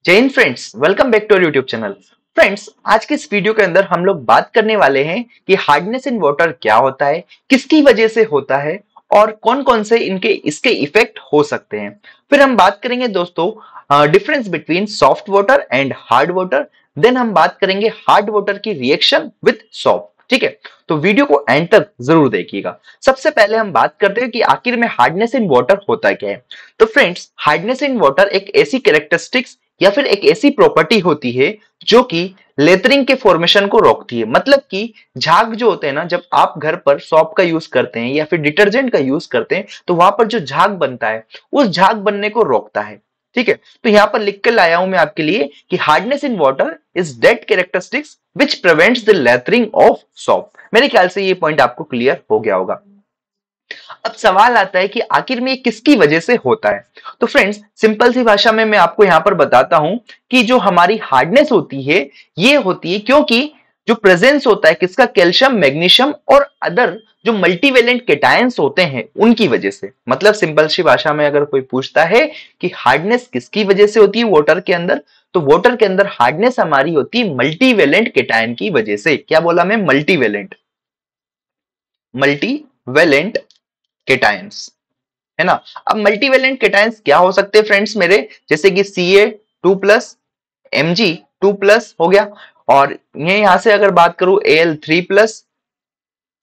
जय हिंद friends, welcome back to our YouTube channel. Friends, आज के इस वीडियो के अंदर हम लोग बात करने वाले हैं कि हार्डनेस इन वाटर क्या होता है, किसकी वजह से होता है और कौन कौन से इसके इफेक्ट हो सकते हैं। फिर हम बात करेंगे दोस्तों difference between soft water and hard water. Then हम बात करेंगे हार्ड वाटर की रिएक्शन विथ सॉफ्ट। ठीक है, तो वीडियो को एंड तक जरूर देखिएगा। सबसे पहले हम बात करते हैं कि आखिर में हार्डनेस इन वाटर होता क्या है। तो फ्रेंड्स, हार्डनेस इन वाटर एक ऐसी कैरेक्टरिस्टिक्स या फिर एक ऐसी प्रॉपर्टी होती है जो कि लेथरिंग के फॉर्मेशन को रोकती है। मतलब कि झाग जो होते हैं ना, जब आप घर पर सॉप का यूज करते हैं या फिर डिटर्जेंट का यूज करते हैं तो वहां पर जो झाग बनता है उस झाग बनने को रोकता है। ठीक है, तो यहां पर लिख कर लाया हूं मैं आपके लिए कि hardness in water is that characteristics which prevents the lathering of soap. मेरे ख्याल से ये पॉइंट आपको क्लियर हो गया होगा। अब सवाल आता है कि आखिर में ये किसकी वजह से होता है। तो फ्रेंड्स, सिंपल सी भाषा में मैं आपको यहां पर बताता हूं कि जो हमारी हार्डनेस होती है ये होती है क्योंकि जो प्रेजेंस होता है किसका, कैल्शियम, मैग्नीशियम और अदर जो मल्टीवेलेंट केटायंस होते हैं उनकी वजह से। मतलब सिंपल सी भाषा में अगर कोई पूछता है कि हार्डनेस किसकी वजह से होती है वाटर के अंदर, तो वाटर के अंदर हार्डनेस हमारी होती है मल्टीवेलेंट केटायन की वजह से। क्या बोला मैं? मल्टीवेलेंट, मल्टीवेलेंट केटायंस, है ना। अब मल्टीवेलेंट केटायंस क्या हो सकते हैं फ्रेंड्स मेरे, जैसे कि Ca2+, Mg2+ हो गया, और ये यहां से अगर बात करूं Al3+,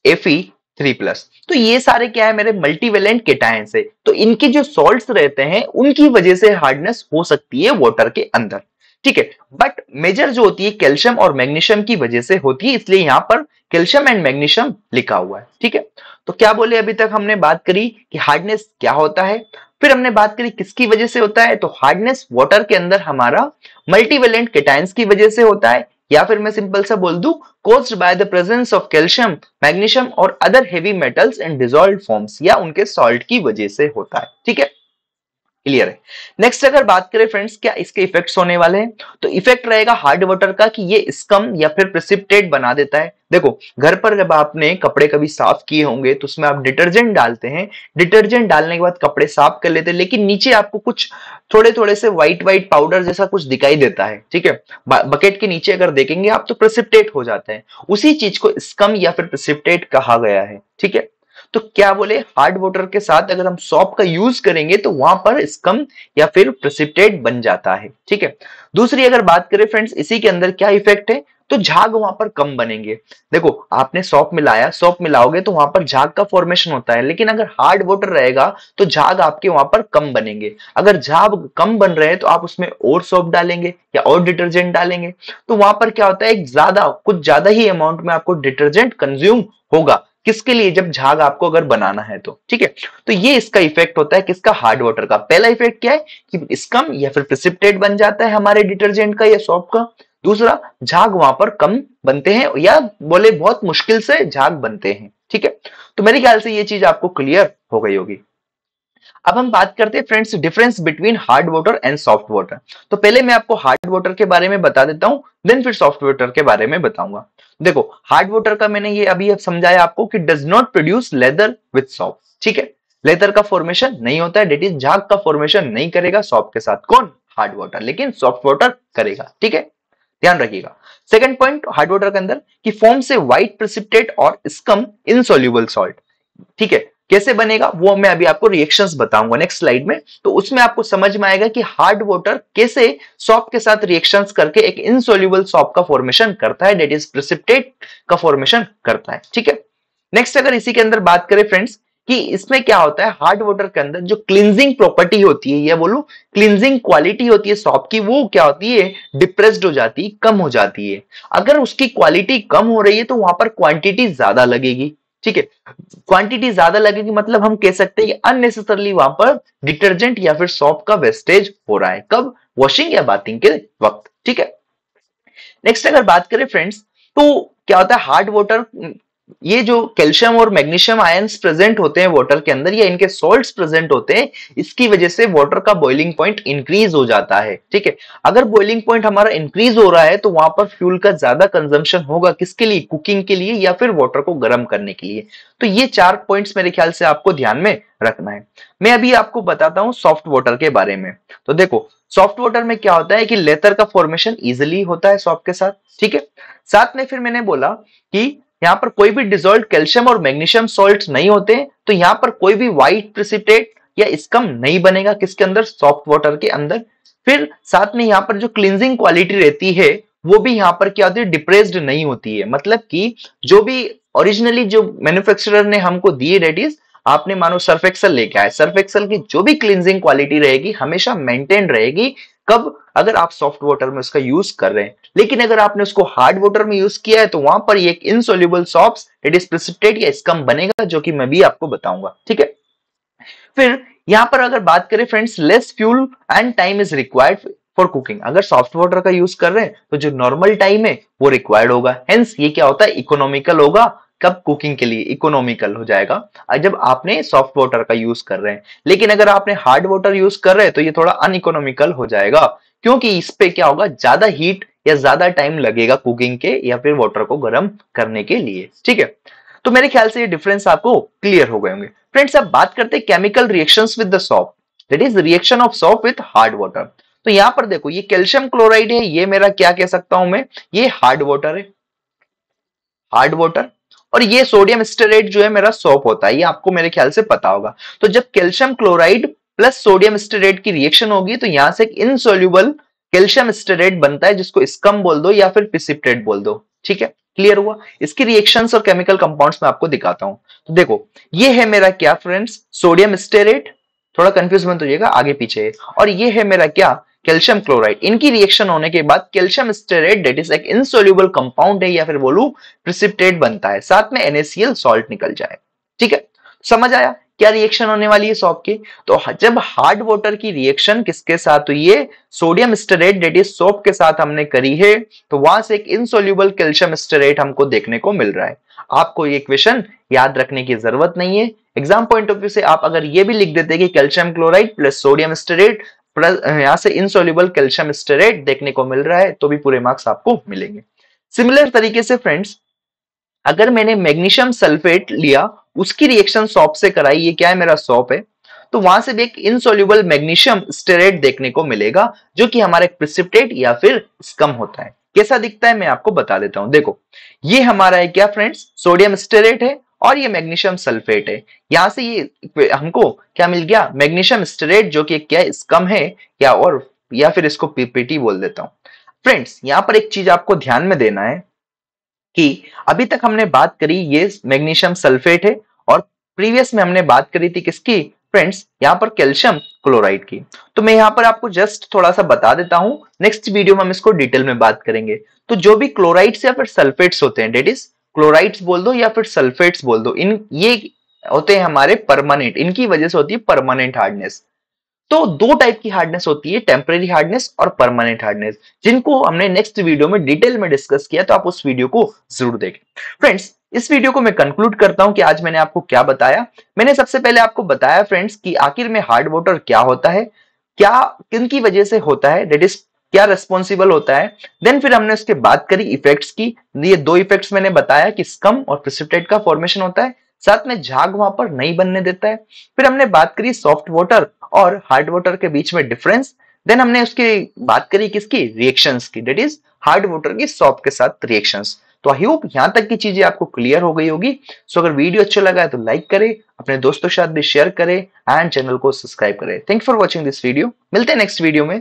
Fe3+। तो ये सारे क्या है मेरे, मल्टीवेलेंट केटायंस है। तो इनके जो सॉल्ट्स रहते हैं उनकी वजह से हार्डनेस हो सकती है वाटर के अंदर। ठीक है, बट मेजर जो होती है कैल्शियम और मैग्नीशियम की वजह से होती है, इसलिए यहां पर कैल्शियम एंड मैग्नीशियम लिखा हुआ है। ठीक है, तो क्या बोले, अभी तक हमने बात करी कि हार्डनेस क्या होता है, फिर हमने बात करी किसकी वजह से होता है। तो हार्डनेस वाटर के अंदर हमारा मल्टीवेलेंट केटायंस की वजह से होता है, या फिर मैं सिंपल सा बोल दूं, caused by the presence of calcium, magnesium और other heavy metals in dissolved forms, या उनके सॉल्ट की वजह से होता है। ठीक है, क्लियर है। नेक्स्ट अगर बात करें फ्रेंड्स, क्या इसके इफेक्ट्स होने वाले हैं, तो इफेक्ट रहेगा हार्ड वाटर का कि ये स्कम या फिर प्रेसिपिटेट बना देता है। देखो, घर पर जब आपने कपड़े कभी साफ किए होंगे तो उसमें आप डिटर्जेंट डालते हैं, डिटर्जेंट डालने के बाद कपड़े साफ कर लेते हैं, लेकिन नीचे आपको कुछ थोड़े थोड़े से व्हाइट व्हाइट पाउडर जैसा कुछ दिखाई देता है। ठीक है, बकेट के नीचे अगर देखेंगे आप तो प्रेसिपिटेट हो जाता है। उसी चीज को स्कम या फिर प्रेसिपिटेट कहा गया है। ठीक है, तो क्या बोले, हार्ड वाटर के साथ अगर हम सॉप का यूज करेंगे तो वहां पर स्कम या फिर प्रेसिपिटेट बन जाता है। ठीक है, दूसरी अगर बात करें फ्रेंड्स, इसी के अंदर क्या इफेक्ट है, तो झाग वहां पर कम बनेंगे। देखो, आपने सॉप मिलाया, सॉप मिलाओगे तो वहां पर झाग का फॉर्मेशन होता है, लेकिन अगर हार्ड वाटर रहेगा तो झाग आपके वहां पर कम बनेंगे। अगर झाग कम बन रहे हैं तो आप उसमें और सॉप डालेंगे या और डिटर्जेंट डालेंगे, तो वहां पर क्या होता है, एक ज्यादा, कुछ ज्यादा ही अमाउंट में आपको डिटर्जेंट कंज्यूम होगा। किसके लिए? जब झाग आपको अगर बनाना है तो। ठीक है, तो ये इसका इफेक्ट होता है किसका, हार्ड वाटर का। पहला इफेक्ट क्या है कि स्कम या फिर प्रेसिपिटेट बन जाता है हमारे डिटर्जेंट का या सॉप का। दूसरा, झाग वहां पर कम बनते हैं, या बोले बहुत मुश्किल से झाग बनते हैं। ठीक है, तो मेरे ख्याल से ये चीज आपको क्लियर हो गई होगी। अब हम बात करते हैं friends difference between hard water and soft water. तो पहले मैं आपको हार्ड वाटर के बारे में बता देता हूं, देन फिर सॉफ्ट वाटर के बारे में बताऊंगा। देखो, हार्ड वाटर का मैंने ये अभी समझाया आपको कि does not produce leather with soft. ठीक है, लेदर का फॉर्मेशन नहीं होता है, डेट इज झाग का फॉर्मेशन नहीं करेगा सॉफ्ट के साथ। कौन? हार्ड वाटर, लेकिन सॉफ्ट वाटर करेगा। ठीक है, ध्यान रखिएगा। सेकंड पॉइंट हार्ड वाटर के अंदर कि फॉर्म से व्हाइट प्रेसिपिटेट और स्कम इनसॉल्युबल सॉल्ट। ठीक है, कैसे बनेगा वो मैं अभी आपको रिएक्शंस बताऊंगा नेक्स्ट स्लाइड में, तो उसमें आपको समझ में आएगा कि हार्ड वाटर कैसे सॉप के साथ रिएक्शंस करके एक इनसॉल्युबल सॉप का फॉर्मेशन करता है, दैट इज प्रेसिपिटेट का फॉर्मेशन करता है। ठीक है, नेक्स्ट अगर इसी के अंदर बात करें फ्रेंड्स कि इसमें क्या होता है, हार्ड वाटर के अंदर जो क्लींजिंग प्रॉपर्टी होती है या बोलो क्लींजिंग क्वालिटी होती है सॉप की, वो क्या होती है, डिप्रेस्ड हो जाती है, कम हो जाती है। अगर उसकी क्वालिटी कम हो रही है तो वहां पर क्वांटिटी ज्यादा लगेगी। ठीक है, क्वांटिटी ज्यादा लगेगी मतलब हम कह सकते हैं कि अननेसेसरली वहां पर डिटर्जेंट या फिर सॉप का वेस्टेज हो रहा है। कब? वॉशिंग या बाथिंग के वक्त। ठीक है, नेक्स्ट अगर बात करें फ्रेंड्स, तो क्या होता है, हार्ड वाटर ये जो कैल्शियम और मैग्नीशियम आयंस प्रेजेंट होते हैं वाटर के अंदर या इनके सॉल्ट्स प्रेजेंट होते हैं, इसकी वजह से वाटर का बॉइलिंग पॉइंट इंक्रीज हो जाता है। ठीक है, अगर बॉइलिंग पॉइंट हमारा इंक्रीज हो रहा है तो वहां पर फ्यूल का ज्यादा कंजम्पशन होगा, किसके लिए, कुकिंग के लिए या फिर वाटर को गर्म करने के लिए। तो ये 4 पॉइंट्स मेरे ख्याल से आपको ध्यान में रखना है। मैं अभी आपको बताता हूं सॉफ्ट वाटर के बारे में। तो देखो, सॉफ्ट वाटर में क्या होता है कि लेथर का फॉर्मेशन इजिली होता है सॉफ्ट के साथ। ठीक है, साथ में फिर मैंने बोला कि यहाँ पर कोई भी डिसॉल्व कैल्शियम और मैग्नीशियम सॉल्ट नहीं होते, तो यहाँ पर कोई भी व्हाइट प्रेसिपिटेट या स्कम नहीं बनेगा, किसके अंदर, सॉफ्ट वाटर के अंदर। फिर साथ में यहाँ पर जो क्लींजिंग क्वालिटी रहती है वो भी यहाँ पर क्या होती है, डिप्रेस्ड नहीं होती है। मतलब कि जो भी ओरिजिनली जो मैन्युफैक्चरर ने हमको दी, डेट इज आपने मानो सर्फ एक्सेल लेके आए, सर्फ एक्सेल की जो भी क्लींजिंग क्वालिटी रहेगी हमेशा मेंटेन रहेगी। कब, अगर आप सॉफ्ट वाटर में उसका यूज कर रहे हैं। लेकिन अगर आपने उसको हार्ड वाटर में यूज किया है तो वहां पर एक insoluble salts, it is precipitate या स्कम बनेगा, जो कि मैं भी आपको बताऊंगा। ठीक है, फिर यहां पर अगर बात करें friends, less fuel and time is required for cooking. अगर सॉफ्ट वाटर का यूज कर रहे हैं तो जो नॉर्मल टाइम है वो रिक्वायर्ड होगा, हेंस ये क्या होता है, इकोनॉमिकल होगा। कब, कुकिंग के लिए इकोनॉमिकल हो जाएगा जब आपने सॉफ्ट वाटर का यूज कर रहे हैं। लेकिन अगर आपने हार्ड वाटर यूज कर रहे हैं तो ये थोड़ा अनइकोनॉमिकल हो जाएगा, क्योंकि इस पे क्या होगा, ज्यादा हीट या ज्यादा टाइम लगेगा कुकिंग के या फिर वाटर को गर्म करने के लिए। ठीक है, तो मेरे ख्याल से ये डिफरेंस आपको क्लियर हो गए होंगे। फ्रेंड्स, अब बात करते हैं chemical reactions with the shop, that is reaction of shop with hard water. तो यहां पर देखो, ये कैल्शियम क्लोराइड है, ये मेरा क्या कह सकता हूं मैं, ये हार्ड वाटर है, हार्ड वाटर। और ये सोडियम स्टेरेट जो है मेरा सॉप होता है, ये आपको मेरे ख्याल से पता होगा। तो जब calcium chloride plus sodium stearate की रिएक्शन होगी तो यहां से एक इनसोल्यूबल कैल्शियम स्टेरेट बनता है, जिसको स्कम बोल दो या फिर प्रेसिपिटेट बोल दो। ठीक है, क्लियर हुआ। इसकी रिएक्शंस और केमिकल कंपाउंड्स में आपको दिखाता हूं। तो देखो, ये है मेरा क्या फ्रेंड्स, सोडियम स्टेरेट, थोड़ा कंफ्यूज मत होइएगा, आगे पीछे है। और ये है मेरा क्या, कैल्शियम क्लोराइड। इनकी रिएक्शन होने के बाद कैल्शियम स्टेरेट, दैट इज एक इनसोल्यूबल कंपाउंड है या फिर बोलूं प्रेसिपिटेट बनता है, साथ में NaCl सॉल्ट निकल जाए। ठीक है, समझ आया क्या रिएक्शन होने वाली है सॉल्ट की। तो जब हार्ड वाटर की रिएक्शन किसके साथ, तो ये sodium stearate that is soap के साथ हमने करी है, तो वहां से एक इनसोल्यूबल कैल्शियम स्टेरेट हमको देखने को मिल रहा है। आपको ये इक्वेशन याद रखने की जरूरत नहीं है। एग्जाम पॉइंट ऑफ व्यू से आप अगर ये भी लिख देते कि calcium chloride plus sodium stearate, यहां से इनसोल्यूबल कैल्शियम स्टेरेट देखने को मिल रहा है, तो भी पूरे मार्क्स आपको मिलेंगे। सिमिलर तरीके से फ्रेंड्स, अगर मैंने मैग्नीशियम सल्फेट लिया, उसकी रिएक्शन सॉप से कराई, ये क्या है, मेरा सॉप है, तो वहां से भी एक इनसोल्यूबल मैग्नीशियम स्टेरेट देखने को मिलेगा, जो कि हमारा एक प्रेसिपिटेट या फिर स्कम होता है। कैसा दिखता है मैं आपको बता देता हूं। देखो, ये हमारा है क्या फ्रेंड्स, सोडियम स्टेरेट है और ये मैग्नीशियम सल्फेट है। यहां से ये हमको क्या मिल गया, मैग्नीशियम स्टेरेट, जो कि क्या स्कम है या फिर इसको पीपीटी बोल देता हूं। फ्रेंड्स, यहां पर एक चीज आपको ध्यान में देना है कि अभी तक हमने बात करी ये मैग्नीशियम सल्फेट है, और प्रीवियस में हमने बात करी थी किसकी फ्रेंड्स, यहाँ पर कैल्शियम क्लोराइड की। तो मैं यहाँ पर आपको जस्ट थोड़ा सा बता देता हूं, नेक्स्ट वीडियो में हम इसको डिटेल में बात करेंगे। तो जो भी क्लोराइड्स या फिर सल्फेट्स होते हैं, डेट इज क्लोराइड्स बोल दो या फिर सल्फेट्स बोल दो, इन ये होते हैं हमारे परमानेंट, इनकी वजह से होती है परमानेंट हार्डनेस। तो दो टाइप की हार्डनेस होती है, टेम्परेरी हार्डनेस और परमानेंट हार्डनेस, जिनको हमने नेक्स्ट वीडियो में डिटेल में डिस्कस किया, तो आप उस वीडियो को जरूर देखें। फ्रेंड्स, इस वीडियो को मैं कंक्लूड करता हूं कि आज मैंने आपको क्या बताया। मैंने सबसे पहले आपको बताया फ्रेंड्स कि आखिर में हार्ड वाटर क्या होता है, क्या किन की वजह से होता है, दैट इज क्या रिस्पॉन्सिबल होता है। देन फिर हमने उसके बात करी इफेक्ट्स की, ये दो इफेक्ट्स मैंने बताया कि स्कम और प्रेसिपिटेट का फॉर्मेशन होता है, साथ में झाग वहां पर नहीं बनने देता है। फिर हमने बात करी सॉफ्ट वाटर और हार्ड वाटर के बीच में डिफरेंस। देन हमने उसकी बात करी किसकी, रिएक्शंस की, दैट इज हार्ड वाटर की सॉफ्ट के साथ रिएक्शंस। तो आई होप यहां तक की चीजें आपको क्लियर हो गई होगी। सो अगर वीडियो अच्छा लगा है तो लाइक करें, अपने दोस्तों के साथ भी शेयर करें एंड चैनल को सब्सक्राइब करें। Thank you for watching this video. मिलते हैं नेक्स्ट वीडियो में।